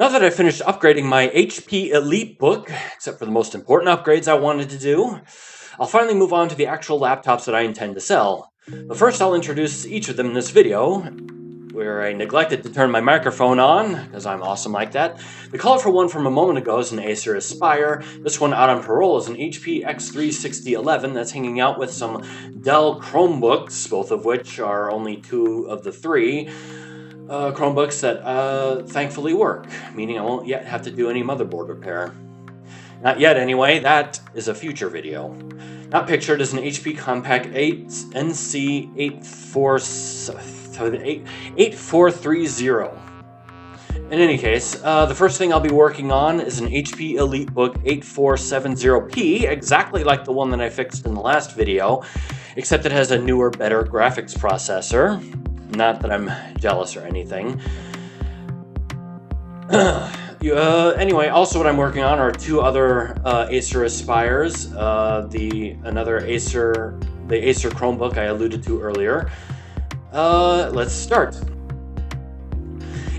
Now that I've finished upgrading my HP EliteBook, except for the most important upgrades I wanted to do, I'll finally move on to the actual laptops that I intend to sell. But first I'll introduce each of them in this video, where I neglected to turn my microphone on, because I'm awesome like that. The colorful one from a moment ago is an Acer Aspire. This one out on parole is an HP X36011 that's hanging out with some Dell Chromebooks, both of which are only two of the three Chromebooks that thankfully work, meaning I won't yet have to do any motherboard repair. Not yet anyway, that is a future video. Not pictured is an HP Compaq 8 NC8430. In any case, the first thing I'll be working on is an HP EliteBook 8470P, exactly like the one that I fixed in the last video, except it has a newer, better graphics processor. Not that I'm jealous or anything. Anyway, also what I'm working on are two other Acer Aspires. The Acer Chromebook I alluded to earlier. Let's start.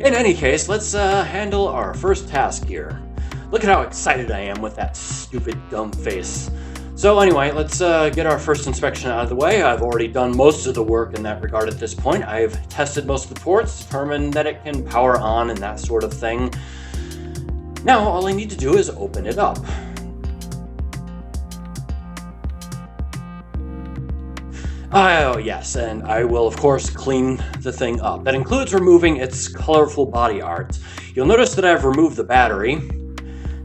In any case, let's handle our first task here. Look at how excited I am with that stupid dumb face. So anyway, let's get our first inspection out of the way. I've already done most of the work in that regard at this point. I've tested most of the ports, determined that it can power on and that sort of thing. Now all I need to do is open it up. Oh yes, and I will of course clean the thing up. That includes removing its colorful body art. You'll notice that I've removed the battery.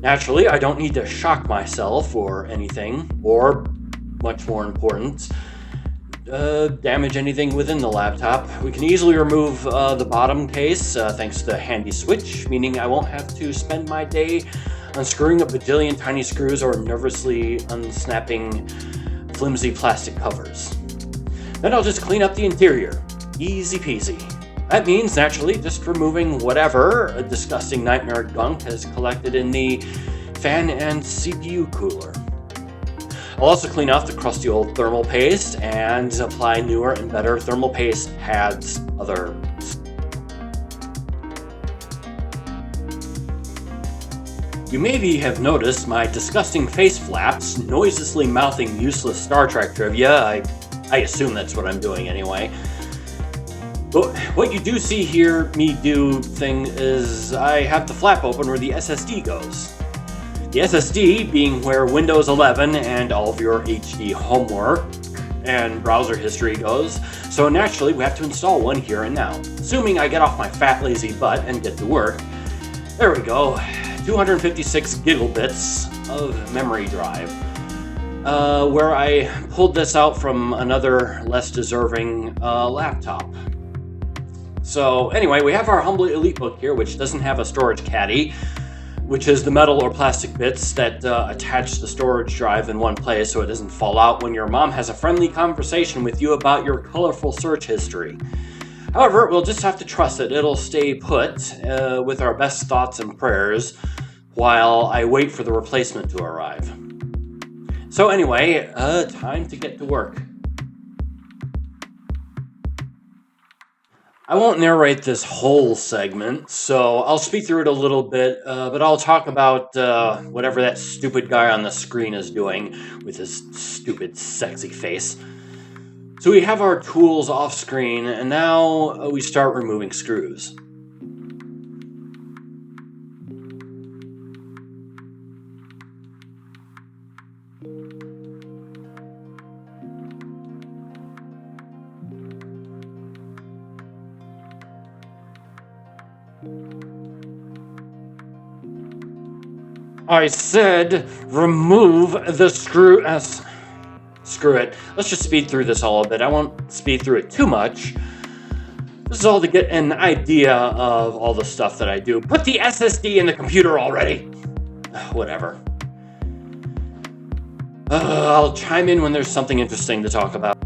Naturally, I don't need to shock myself or anything, or, much more important, damage anything within the laptop. We can easily remove the bottom case thanks to the handy switch, meaning I won't have to spend my day unscrewing a bajillion tiny screws or nervously unsnapping flimsy plastic covers. Then I'll just clean up the interior. Easy peasy. That means, naturally, just removing whatever disgusting nightmare gunk has collected in the fan and CPU cooler. I'll also clean off the crusty old thermal paste and apply newer and better thermal paste pads, You maybe have noticed my disgusting face flaps, noiselessly mouthing useless Star Trek trivia. I assume that's what I'm doing anyway. But what you do see here me do thing is I have the flap open where the SSD goes. The SSD being where Windows 11 and all of your HD homework and browser history goes, so naturally we have to install one here and now. Assuming I get off my fat lazy butt and get to work. There we go, 256 gigabits of memory drive. Where I pulled this out from another less deserving laptop. So anyway, we have our humble EliteBook here, which doesn't have a storage caddy, which is the metal or plastic bits that attach the storage drive in one place so it doesn't fall out when your mom has a friendly conversation with you about your colorful search history. However, we'll just have to trust that it'll stay put with our best thoughts and prayers while I wait for the replacement to arrive. So anyway, time to get to work. I won't narrate this whole segment, so I'll speed through it a little bit, but I'll talk about whatever that stupid guy on the screen is doing with his stupid, sexy face. So we have our tools off screen, and now we start removing screws. I said remove the screw. Screw it. Let's just speed through this all a bit. I won't speed through it too much. This is all to get an idea of all the stuff that I do. Put the SSD in the computer already. Whatever. I'll chime in when there's something interesting to talk about.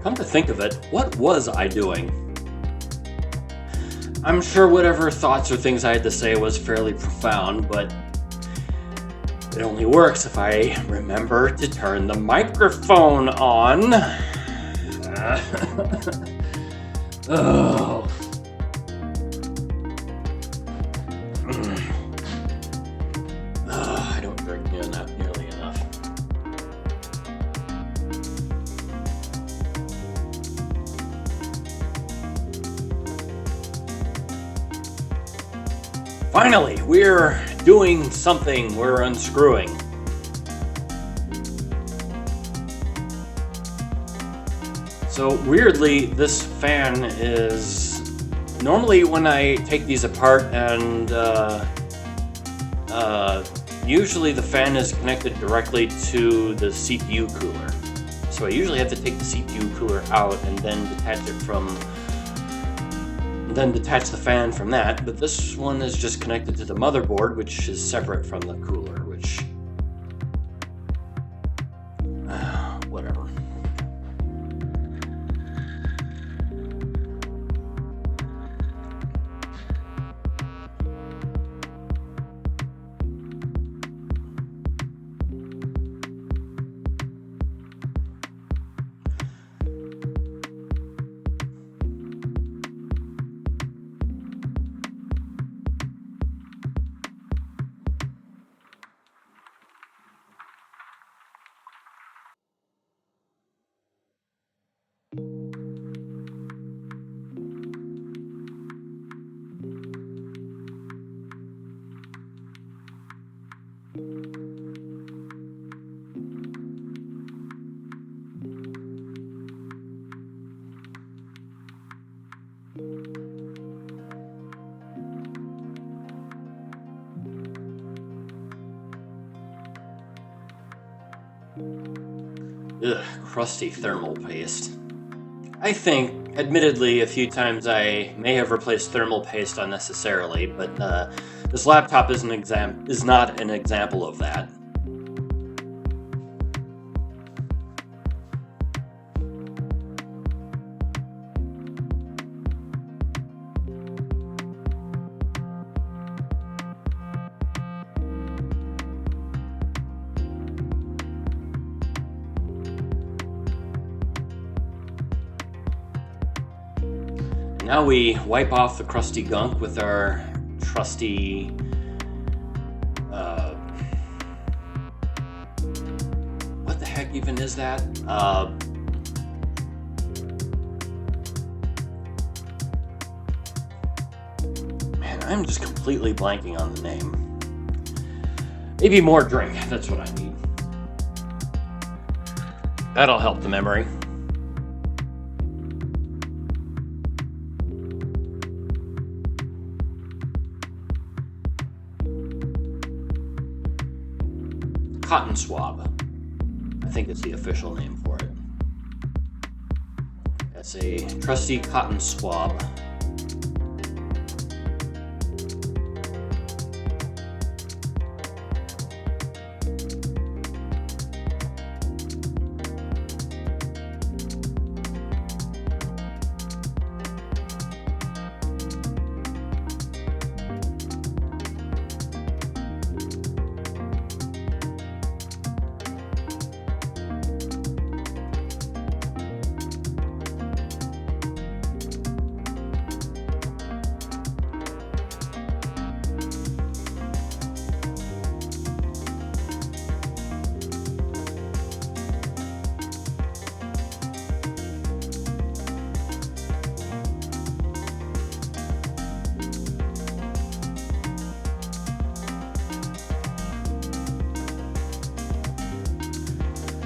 Come to think of it, what was I doing? I'm sure whatever thoughts or things I had to say was fairly profound, but it only works if I remember to turn the microphone on. Oh. I don't drink nearly enough. Finally, we're doing something. We're unscrewing. So weirdly, this fan is... Normally when I take these apart and usually the fan is connected directly to the CPU cooler. So I usually have to take the CPU cooler out and then detach the fan from that, but this one is just connected to the motherboard, which is separate from the cooler, which... whatever. Ugh, crusty thermal paste. I think, admittedly, a few times I may have replaced thermal paste unnecessarily, but this laptop is not an example of that. Now we wipe off the crusty gunk with our trusty what the heck even is that? Man, I'm just completely blanking on the name. Maybe more drink, that's what I need. That'll help the memory. Cotton swab. I think it's the official name for it. That's a trusty cotton swab.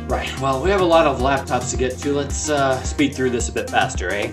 Right, well, we have a lot of laptops to get to. Let's speed through this a bit faster, eh?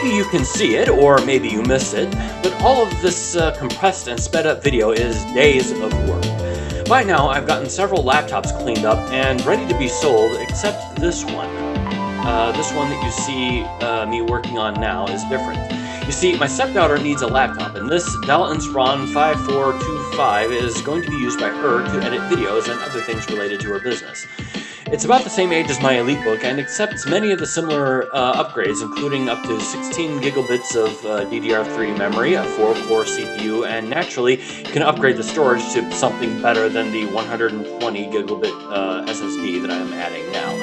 Maybe you can see it, or maybe you missed it, but all of this compressed and sped up video is days of work. By now, I've gotten several laptops cleaned up and ready to be sold, except this one. This one that you see me working on now is different. You see, my stepdaughter needs a laptop, and this Dell Inspiron 5425 is going to be used by her to edit videos and other things related to her business. It's about the same age as my EliteBook and accepts many of the similar upgrades, including up to 16 gigabits of DDR3 memory, a 4-core CPU, and naturally, you can upgrade the storage to something better than the 120 gigabit SSD that I'm adding now.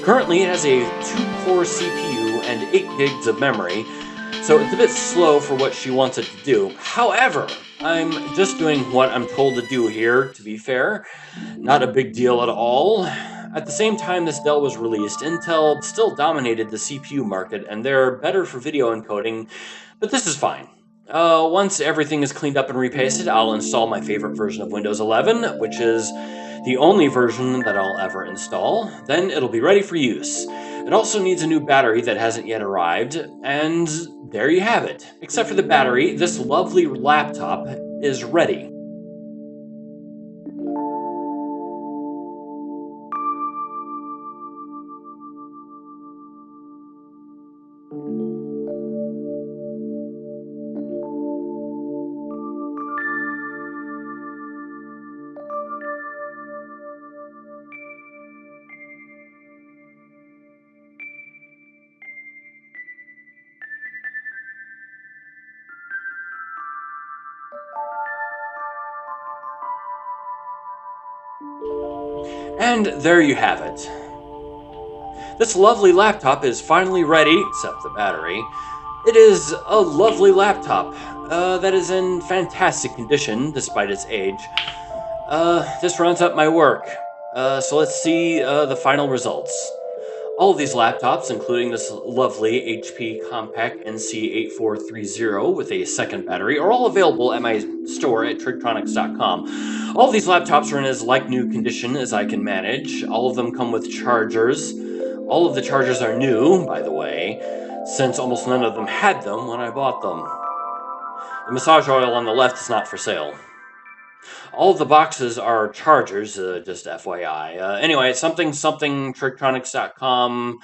Currently, it has a 2-core CPU and 8 gigs of memory, so it's a bit slow for what she wants it to do. However, I'm just doing what I'm told to do here, to be fair. Not a big deal at all. At the same time this Dell was released, Intel still dominated the CPU market, and they're better for video encoding, but this is fine. Once everything is cleaned up and repasted, I'll install my favorite version of Windows 11, which is the only version that I'll ever install. Then it'll be ready for use. It also needs a new battery that hasn't yet arrived, and there you have it. Except for the battery, this lovely laptop is ready. And there you have it. This lovely laptop is finally ready, except the battery. It is a lovely laptop that is in fantastic condition despite its age. This rounds up my work. So let's see the final results. All of these laptops, including this lovely HP Compact NC8430 with a second battery, are all available at my store at Trigtronics.com. All of these laptops are in as like-new condition as I can manage. All of them come with chargers. All of the chargers are new, by the way, since almost none of them had them when I bought them. The massage oil on the left is not for sale. All of the boxes are chargers, just FYI. Anyway, something Trigtronics.com.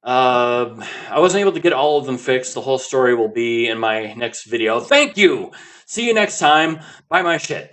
I wasn't able to get all of them fixed. The whole story will be in my next video. Thank you! See you next time. Buy my shit.